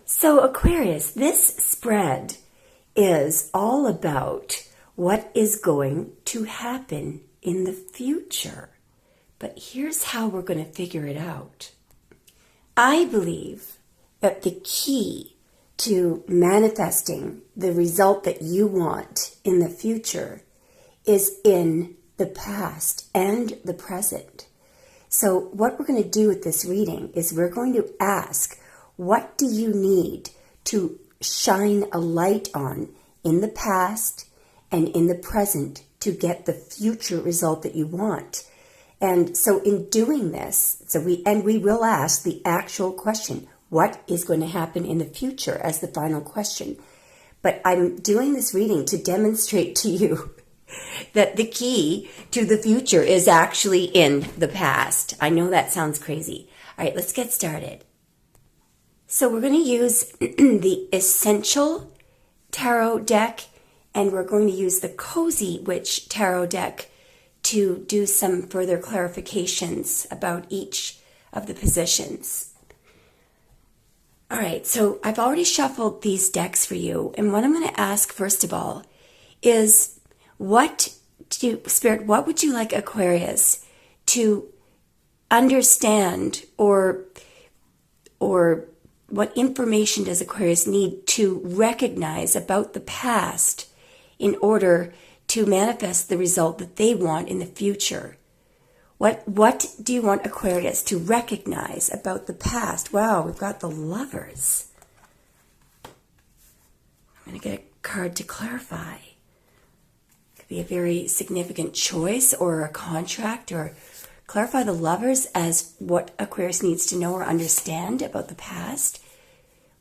So Aquarius, this spread is all about what is going to happen in the future. But here's how we're going to figure it out. I believe that the key to manifesting the result that you want in the future is in the past and the present. So what we're going to do with this reading is we're going to ask, what do you need to shine a light on in the past and in the present to get the future result that you want? And so in doing this, we will ask the actual question, what is going to happen in the future, as the final question. But I'm doing this reading to demonstrate to you that the key to the future is actually in the past. I know that sounds crazy. All right, let's get started. So we're going to use the Essential Tarot deck, and we're going to use the Cozy Witch Tarot deck to do some further clarifications about each of the positions. All right, so I've already shuffled these decks for you, and what I'm going to ask first of all is, Spirit, what would you like Aquarius to understand, or what information does Aquarius need to recognize about the past in order to manifest the result that they want in the future? What do you want Aquarius to recognize about the past? Wow, we've got the Lovers. I'm going to get a card to clarify. Could be a very significant choice or a contract, or clarify the Lovers as what Aquarius needs to know or understand about the past.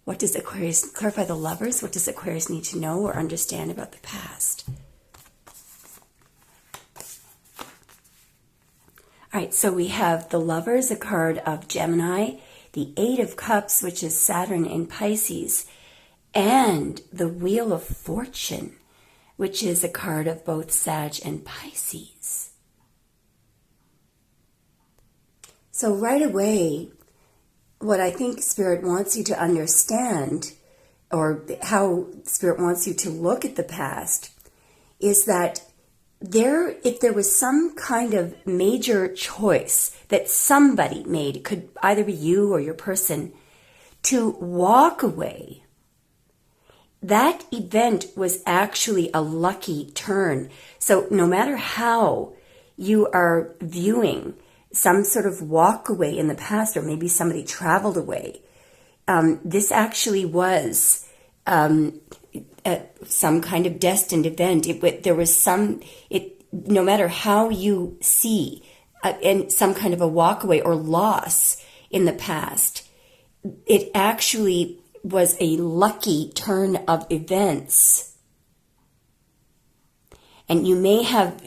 What does Aquarius, clarify the Lovers, what does Aquarius need to know or understand about the past? All right, so we have the Lovers, a card of Gemini, the Eight of Cups, which is Saturn in Pisces, and the Wheel of Fortune, which is a card of both Sag and Pisces. So right away, what I think Spirit wants you to understand, or how Spirit wants you to look at the past, is that if there was some kind of major choice that somebody made, it could either be you or your person, to walk away, that event was actually a lucky turn. So no matter how you are viewing some sort of walk away in the past, or maybe somebody traveled away, this actually was some kind of destined event. No matter how you see and some kind of a walk away or loss in the past, it actually was a lucky turn of events. And you may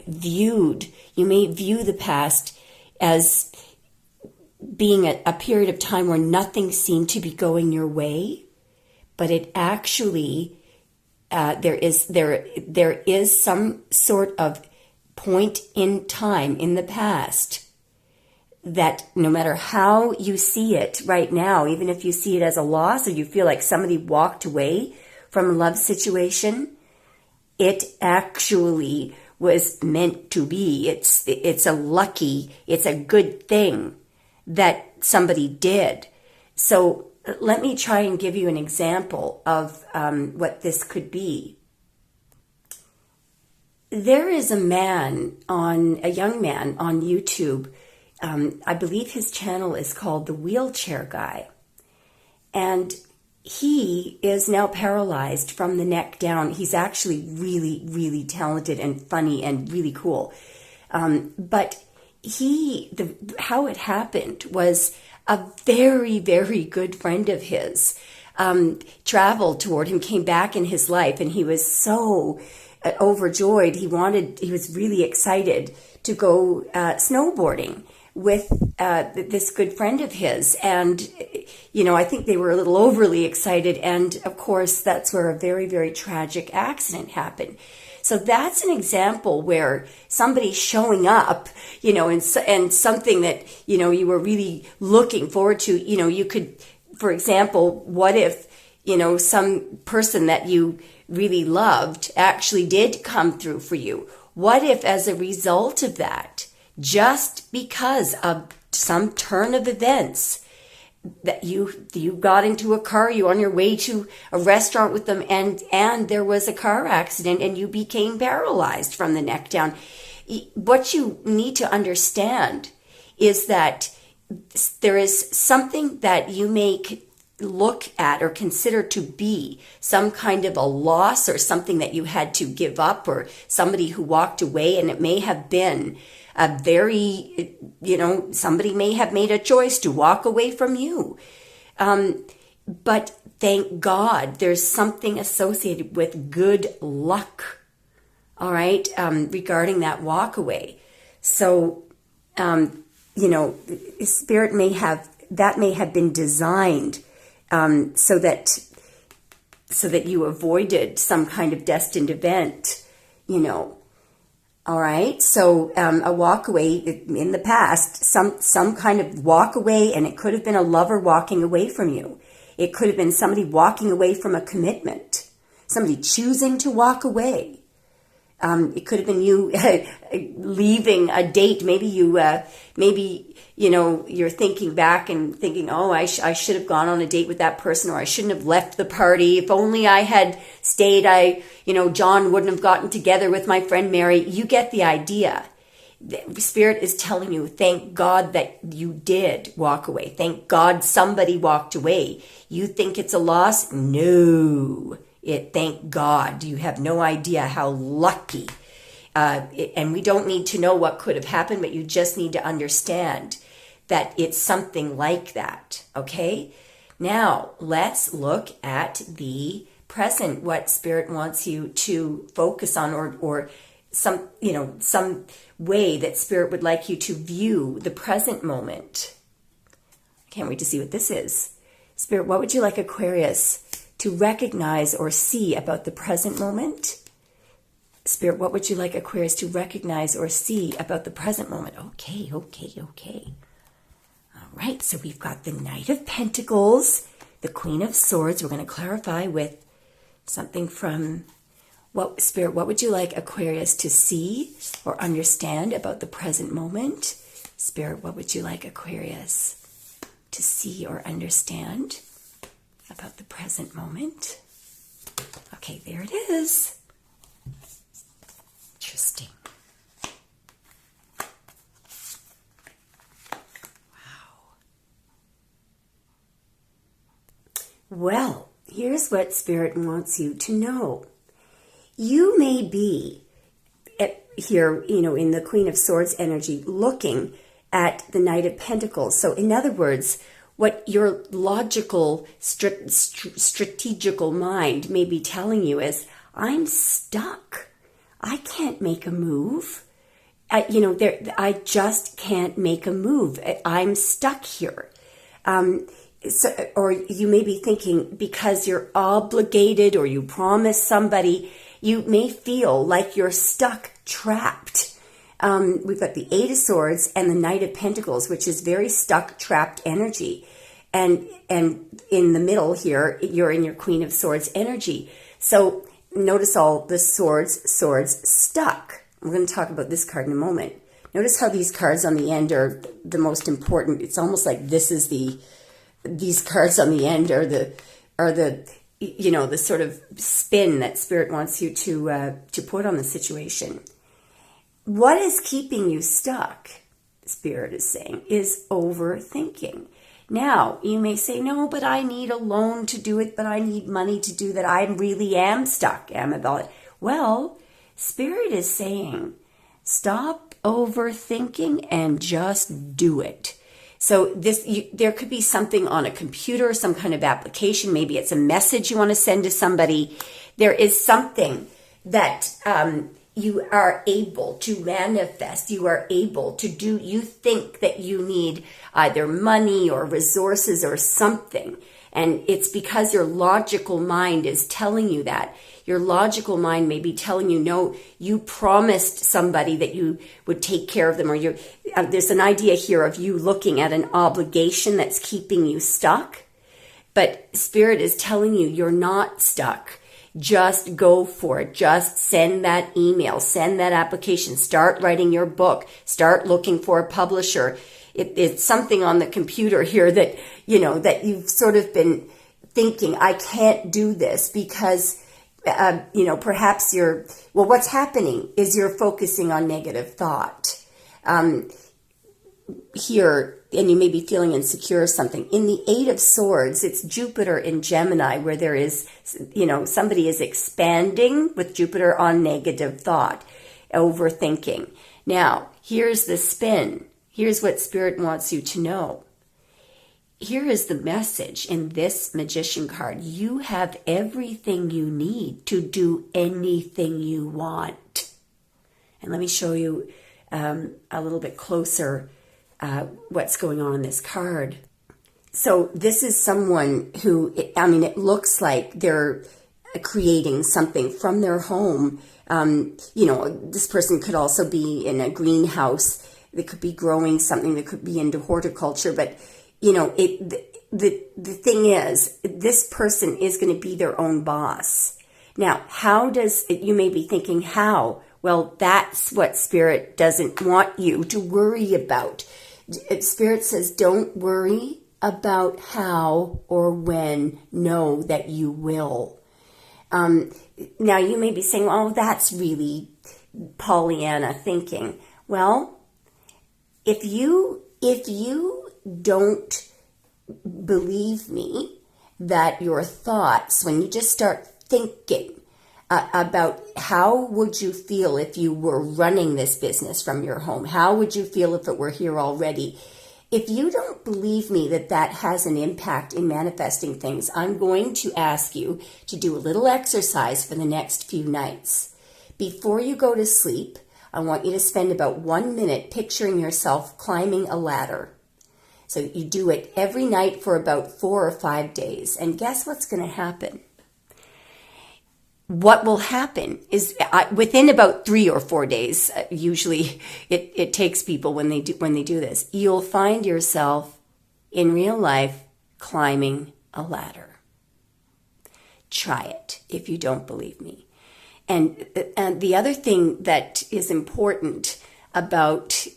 view the past as being a period of time where nothing seemed to be going your way, but it actually there is some sort of point in time in the past that no matter how you see it right now, even if you see it as a loss or you feel like somebody walked away from a love situation, it actually was meant to be. It's a good thing that somebody did. So let me try and give you an example of what this could be. There is a young man on YouTube. I believe his channel is called The Wheelchair Guy. And he is now paralyzed from the neck down. He's actually really, really talented and funny and really cool. But how it happened was a very, very good friend of his traveled toward him, came back in his life, and he was so overjoyed. He was really excited to go snowboarding with this good friend of his. And, I think they were a little overly excited. And of course, that's where a very, very tragic accident happened. So that's an example where somebody showing up, and something that, you were really looking forward to, you could, for example, what if some person that you really loved actually did come through for you? What if as a result of that, just because of some turn of events, that you got into a car, you on your way to a restaurant with them, and there was a car accident and you became paralyzed from the neck down? What you need to understand is that there is something that you may look at or consider to be some kind of a loss, or something that you had to give up, or somebody who walked away, and it may have been a very, somebody may have made a choice to walk away from you. But thank God there's something associated with good luck, all right, regarding that walk away. So, Spirit may have been designed so that you avoided some kind of destined event, All right. So a walk away in the past, some kind of walk away, and it could have been a lover walking away from you. It could have been somebody walking away from a commitment, somebody choosing to walk away. It could have been you leaving a date. Maybe you're thinking back and thinking, oh, I should have gone on a date with that person, or I shouldn't have left the party. If only I had stayed, John wouldn't have gotten together with my friend Mary. You get the idea. The Spirit is telling you, thank God that you did walk away. Thank God somebody walked away. You think it's a loss? No. Thank God. You have no idea how lucky. And we don't need to know what could have happened, but you just need to understand that it's something like that. Okay? Now, let's look at the present, what Spirit wants you to focus on, or some way that Spirit would like you to view the present moment. I can't wait to see what this is. Spirit, what would you like Aquarius to recognize or see about the present moment? Spirit, what would you like Aquarius to recognize or see about the present moment? Okay. All right, so we've got the Knight of Pentacles, the Queen of Swords. We're going to clarify with something from Spirit, what would you like Aquarius to see or understand about the present moment? Spirit, what would you like Aquarius to see or understand about the present moment? Okay, there it is. Interesting. Wow. Well, here's what Spirit wants you to know. You may be here, in the Queen of Swords energy, looking at the Knight of Pentacles. So in other words, what your logical, strategical mind may be telling you is, I'm stuck. I can't make a move. I just can't make a move. I'm stuck here. Or you may be thinking, because you're obligated or you promised somebody, you may feel like you're stuck, trapped. We've got the Eight of Swords and the Knight of Pentacles, which is very stuck, trapped energy. And in the middle here, you're in your Queen of Swords energy. So notice all the swords stuck. We're going to talk about this card in a moment. Notice how these cards on the end are the most important. It's almost like these cards on the end are the the sort of spin that Spirit wants you to put on the situation. What is keeping you stuck, Spirit is saying, is overthinking. Now, you may say, no, but I need a loan to do it, but I need money to do that. I really am stuck, Amabel. Well, Spirit is saying, stop overthinking and just do it. So there could be something on a computer, some kind of application. Maybe it's a message you want to send to somebody. There is something that you are able to manifest. You are able to do. You think that you need either money or resources or something. And it's because your logical mind is telling you that. Your logical mind may be telling you, no, you promised somebody that you would take care of them, or there's an idea here of you looking at an obligation that's keeping you stuck. But Spirit is telling you you're not stuck. Just go for it. Just send that email, send that application, start writing your book, start looking for a publisher. It's something on the computer here that, that you've sort of been thinking, I can't do this because, perhaps what's happening is you're focusing on negative thought. Here, and you may be feeling insecure or something. In the Eight of Swords, it's Jupiter in Gemini, where there is, somebody is expanding with Jupiter on negative thought, overthinking. Now, here's the spin. Here's what Spirit wants you to know. Here is the message in this Magician card. You have everything you need to do anything you want. And let me show you a little bit closer what's going on in this card. So this is someone who, it looks like they're creating something from their home. This person could also be in a greenhouse. They could be growing something. They could be into horticulture. But, the thing is, this person is going to be their own boss. Now, you may be thinking, how? Well, that's what Spirit doesn't want you to worry about. Spirit says, don't worry about how or when. Know that you will. Now, you may be saying, oh, that's really Pollyanna thinking. Well, if you don't believe me that your thoughts, when you just start thinking about how would you feel if you were running this business from your home, how would you feel if it were here already? If you don't believe me that has an impact in manifesting things, I'm going to ask you to do a little exercise for the next few nights. Before you go to sleep, I want you to spend about 1 minute picturing yourself climbing a ladder. So you do it every night for about 4 or 5 days. And guess what's going to happen? What will happen is within about 3 or 4 days, usually it takes people when they do this, you'll find yourself in real life climbing a ladder. Try it if you don't believe me. And the other thing that is important about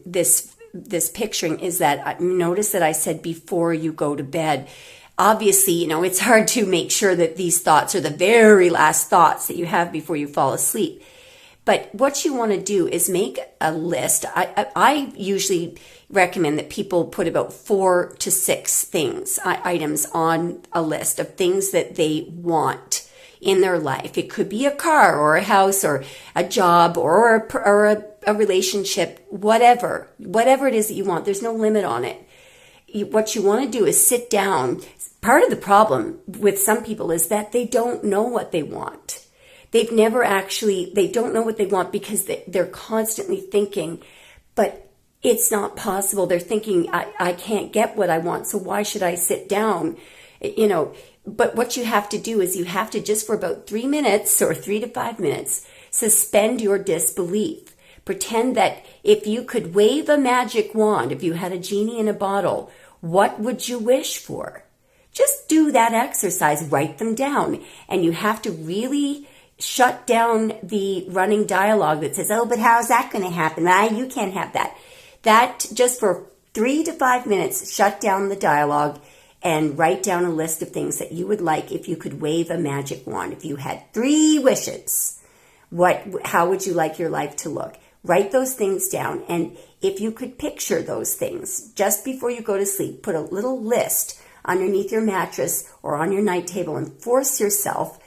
this picturing is that notice that I said before you go to bed. Obviously, it's hard to make sure that these thoughts are the very last thoughts that you have before you fall asleep. But what you want to do is make a list. I usually recommend that people put about 4 to 6 items on a list of things that they want in their life. It could be a car or a house or a job or a relationship, whatever it is that you want. There's no limit on it. What you want to do is sit down. Part of the problem with some people is that they don't know what they want. They don't know what they want because they're constantly thinking, but it's not possible. They're thinking, I can't get what I want, so why should I sit down? But what you have to do is you have to just for about 3 minutes or 3 to 5 minutes, suspend your disbelief. Pretend that if you could wave a magic wand, if you had a genie in a bottle, what would you wish for? Just do that exercise, write them down. And you have to really shut down the running dialogue that says, oh, but how's that going to happen? You can't have that. That just for 3 to 5 minutes, shut down the dialogue and write down a list of things that you would like if you could wave a magic wand. If you had 3 wishes, how would you like your life to look? Write those things down. And if you could picture those things just before you go to sleep, put a little list underneath your mattress or on your night table and force yourself,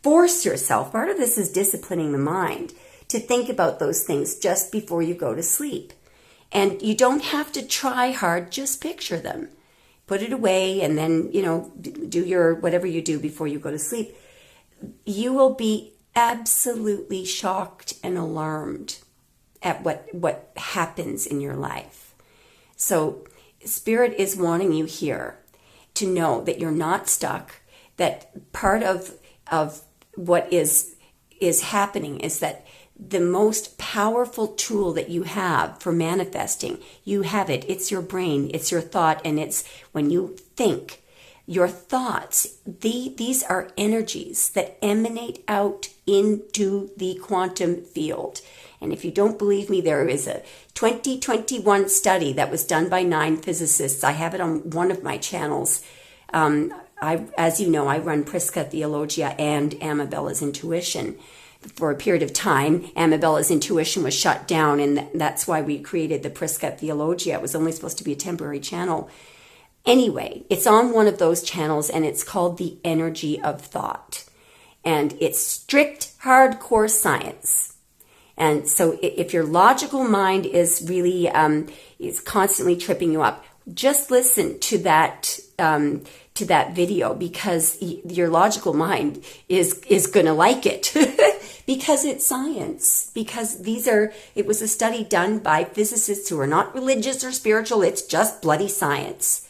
part of this is disciplining the mind, to think about those things just before you go to sleep. And you don't have to try hard, just picture them. Put it away and then, do your whatever you do before you go to sleep. You will be absolutely shocked and alarmed at what happens in your life. So Spirit is wanting you here to know that you're not stuck, that part of what is happening is that the most powerful tool that you have for manifesting, you have it. It's your brain, it's your thought, and it's when you think. Your thoughts, these are energies that emanate out into the quantum field. And if you don't believe me, there is a 2021 study that was done by 9 physicists. I have it on one of my channels. As you know, I run Prisca Theologia and Amabella's Intuition. For a period of time, Amabella's Intuition was shut down, and that's why we created the Prisca Theologia. It was only supposed to be a temporary channel. Anyway, it's on one of those channels, and it's called The Energy of Thought. And it's strict, hardcore science. And so if your logical mind is really is constantly tripping you up, just listen to that video, because your logical mind is going to like it because it's science. Because it was a study done by physicists who are not religious or spiritual. It's just bloody science.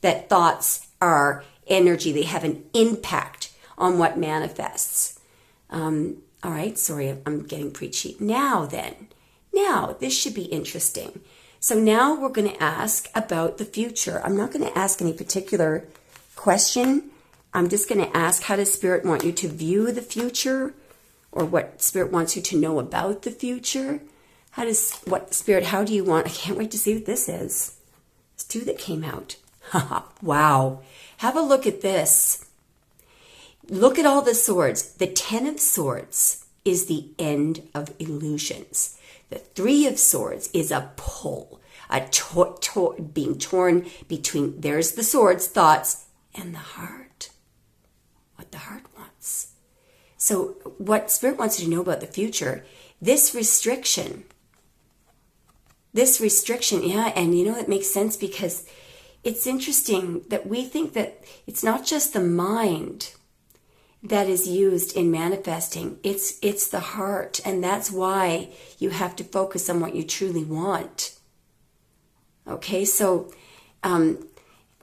That thoughts are energy. They have an impact on what manifests. All right, sorry, I'm getting preachy. Now, this should be interesting. So now we're going to ask about the future. I'm not going to ask any particular question. I'm just going to ask, how does Spirit want you to view the future? Or what Spirit wants you to know about the future? How do you want? I can't wait to see what this is. It's 2 that came out. Wow. Have a look at this. Look at all the swords. The 10 of Swords is the end of illusions. The 3 of Swords is a pull, being torn between, there's the swords, thoughts, and the heart. What the heart wants. So what Spirit wants you to know about the future, this restriction, yeah, and you know, it makes sense, because it's interesting that we think that it's not just the mind that is used in manifesting. It's the heart, and that's why you have to focus on what you truly want. Okay, so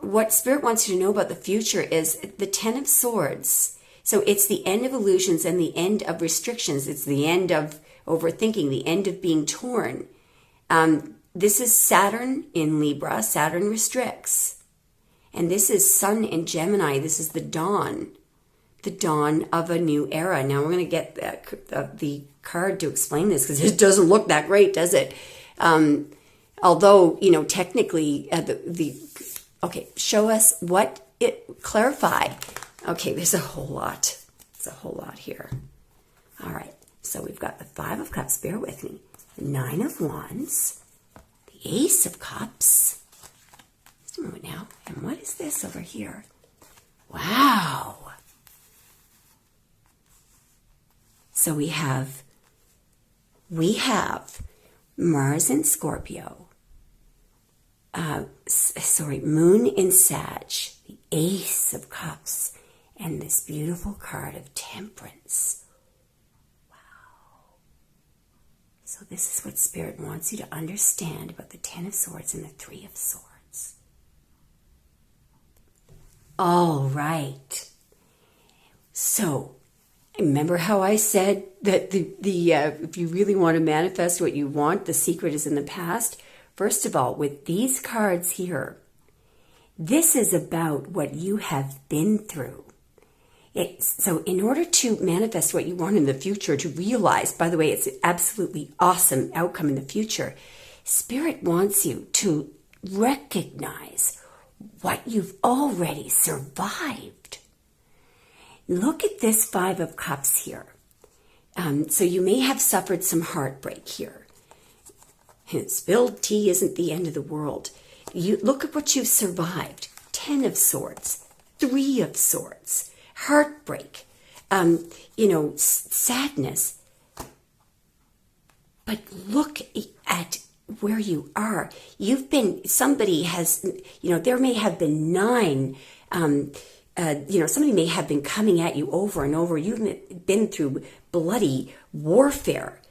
what Spirit wants you to know about the future is the 10 of Swords. So it's the end of illusions and the end of restrictions. It's the end of overthinking, the end of being torn. This is Saturn in Libra. Saturn restricts. And this is Sun in Gemini. This is the dawn of a new era. Now we're going to get the card to explain this, because it doesn't look that great, does it? Although, you know, technically, okay, show us clarify. Okay, there's a whole lot. It's a whole lot here. All right, so we've got the 5 of Cups, bear with me, the 9 of Wands, the Ace of Cups. Just a moment now. And what is this over here? Wow. So we have Mars in Scorpio, Moon in Sag, the Ace of Cups, and this beautiful card of Temperance. Wow. So this is what Spirit wants you to understand about the 10 of Swords and the 3 of Swords. All right. So, remember how I said that if you really want to manifest what you want, the secret is in the past? First of all, with these cards here, this is about what you have been through. So in order to manifest what you want in the future, to realize, by the way, it's an absolutely awesome outcome in the future, Spirit wants you to recognize what you've already survived. Look at this 5 of Cups here. So you may have suffered some heartbreak here. Spilled tea isn't the end of the world. You look at what you've survived. 10 of Swords, 3 of Swords, heartbreak, sadness. But look at where you are. Somebody has, there may have been 9 somebody may have been coming at you over and over. You've been through bloody warfare.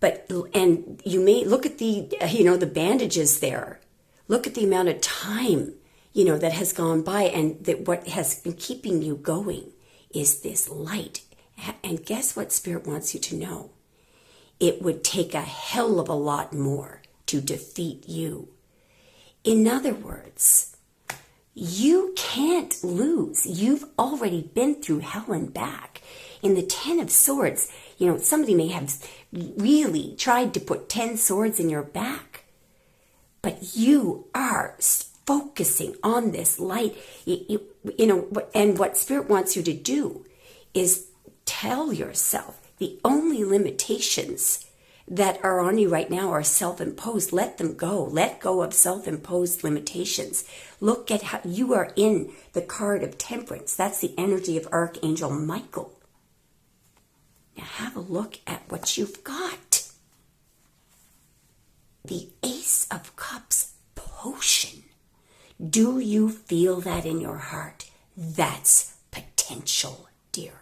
And you may look at the bandages there. Look at the amount of time, that has gone by, and that what has been keeping you going is this light. And guess what Spirit wants you to know? It would take a hell of a lot more to defeat you. In other words, You can't lose. You've already been through hell and back. In the 10 of Swords, somebody may have really tried to put 10 swords in your back, but you are focusing on this light. And what Spirit wants you to do is tell yourself the only limitations that are on you right now are self-imposed. Let them go. Let go of self-imposed limitations. Look at how you are in the card of Temperance. That's the energy of Archangel Michael. Now have a look at what you've got. The Ace of Cups potion. Do you feel that in your heart? That's potential, dear.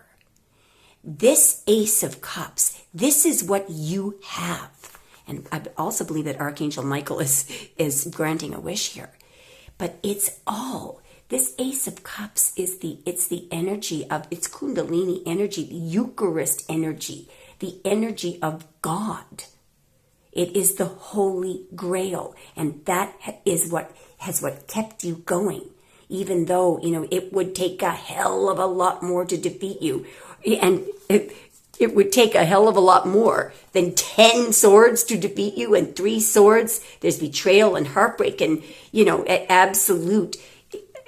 This Ace of Cups, this is what you have. And I also believe that Archangel Michael is granting a wish here. But it's all, this Ace of Cups is it's the energy of, it's Kundalini energy, the Eucharist energy, the energy of God. It is the Holy Grail. And that is what kept you going. Even though, it would take a hell of a lot more to defeat you. And it would take a hell of a lot more than 10 swords to defeat you, and 3 swords. There's betrayal and heartbreak and, absolute,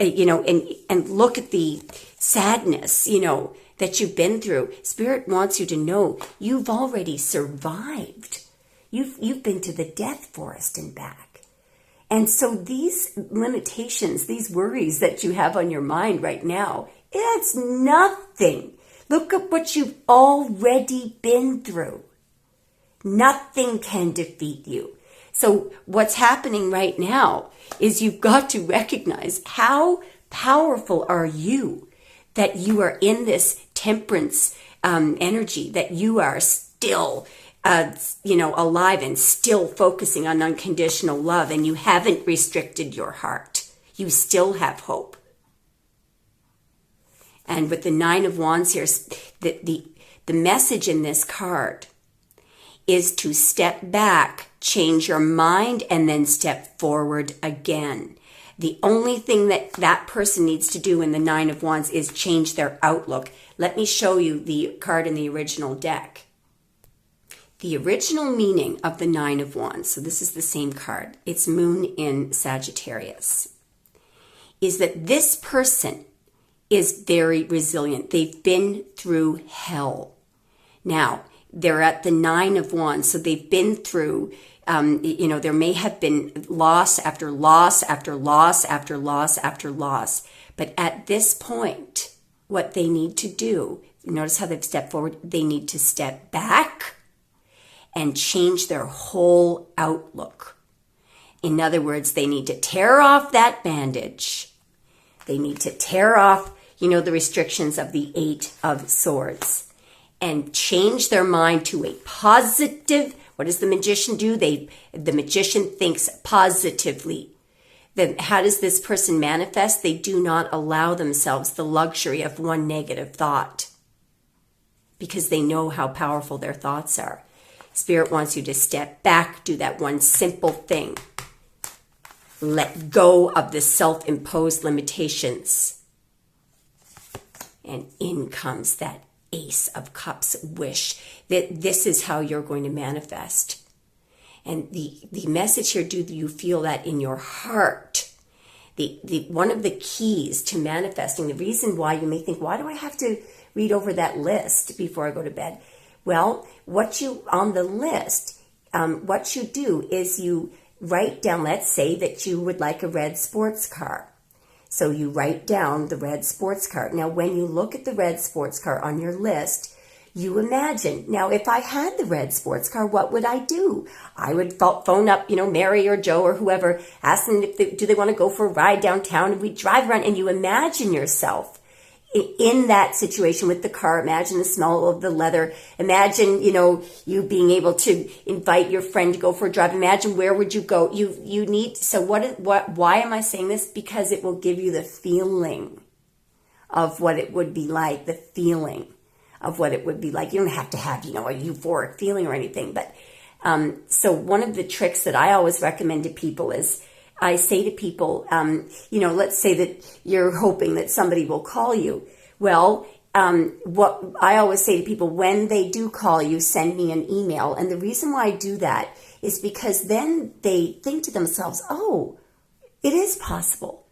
and look at the sadness, that you've been through. Spirit wants you to know you've already survived. You've been to the death forest and back. And so these limitations, these worries that you have on your mind right now, it's nothing. Look at what you've already been through. Nothing can defeat you. So what's happening right now is you've got to recognize how powerful are you, that you are in this Temperance energy, that you are still alive and still focusing on unconditional love, and you haven't restricted your heart. You still have hope. And with the 9 of Wands here, the message in this card is to step back, change your mind, and then step forward again. The only thing that person needs to do in the 9 of Wands is change their outlook. Let me show you the card in the original deck. The original meaning of the 9 of Wands, so this is the same card, it's Moon in Sagittarius, is that this person is very resilient. They've been through hell. Now, they're at the 9 of Wands, so they've been through, there may have been loss after loss after loss after loss after loss. But at this point, what they need to do, notice how they've stepped forward, they need to step back and change their whole outlook. In other words, they need to tear off that bandage. They need to tear off the restrictions of the 8 of Swords and change their mind to a positive. What does the magician do? The magician thinks positively. Then how does this person manifest? They do not allow themselves the luxury of one negative thought because they know how powerful their thoughts are. Spirit wants you to step back, do that one simple thing. Let go of the self-imposed limitations. And in comes that Ace of Cups wish that this is how you're going to manifest. And the message here, do you feel that in your heart? The one of the keys to manifesting, the reason why you may think, why do I have to read over that list before I go to bed? Well, on the list, what you do is you write down, let's say that you would like a red sports car. So you write down the red sports car. Now, when you look at the red sports car on your list, you imagine, now, if I had the red sports car, what would I do? I would phone up, Mary or Joe or whoever, ask them do they want to go for a ride downtown, and we drive around, and you imagine yourself in that situation with the car. Imagine the smell of the leather. Imagine, you being able to invite your friend to go for a drive. Imagine where would you go? You need, so why am I saying this? Because it will give you the feeling of what it would be like, the feeling of what it would be like. You don't have to have, a euphoric feeling or anything. But so one of the tricks that I always recommend to people is I say to people, let's say that you're hoping that somebody will call you. Well, what I always say to people, when they do call you, send me an email. And the reason why I do that is because then they think to themselves, oh, it is possible.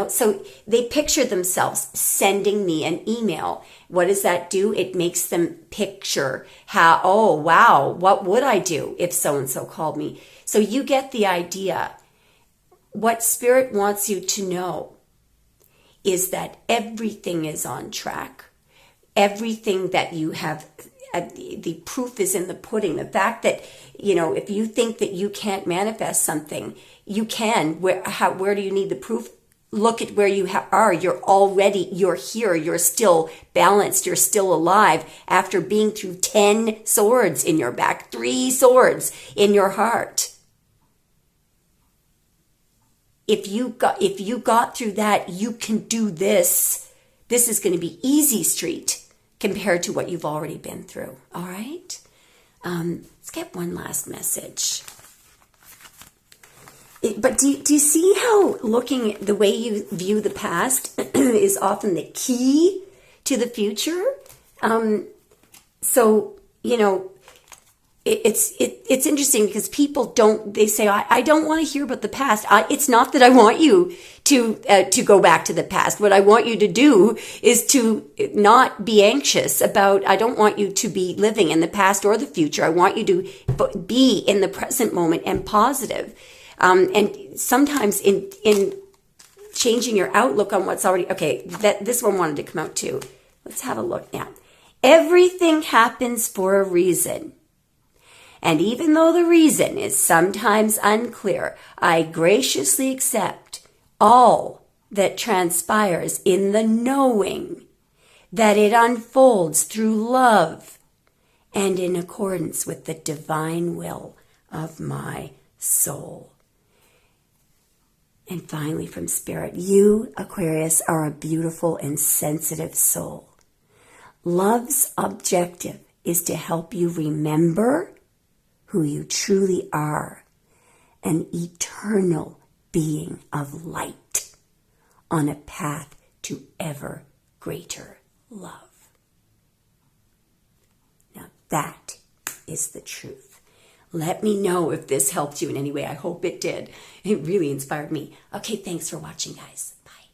So they picture themselves sending me an email. What does that do? It makes them picture how, oh, wow, what would I do if so-and-so called me? So you get the idea. What Spirit wants you to know is that everything is on track. Everything that you have, the proof is in the pudding. The fact that, if you think that you can't manifest something, you can. Where do you need the proof? Look at where you are. You're here. You're still balanced. You're still alive after being through 10 swords in your back, 3 swords in your heart. If you got through that, you can do this. This is going to be easy street compared to what you've already been through. All right? Let's get one last message. But do you see how looking at the way you view the past is often the key to the future? It's interesting because people they say, I don't want to hear about the past. It's not that I want you to go back to the past. What I want you to do is to not be anxious about, I don't want you to be living in the past or the future. I want you to be in the present moment and positive. And sometimes in changing your outlook on what's already, this one wanted to come out too. Let's have a look now. Everything happens for a reason. And even though the reason is sometimes unclear, I graciously accept all that transpires in the knowing that it unfolds through love and in accordance with the divine will of my soul. And finally, from Spirit, you, Aquarius, are a beautiful and sensitive soul. Love's objective is to help you remember who you truly are, an eternal being of light on a path to ever greater love. Now that is the truth. Let me know if this helped you in any way. I hope it did. It really inspired me. Okay, thanks for watching, guys. Bye.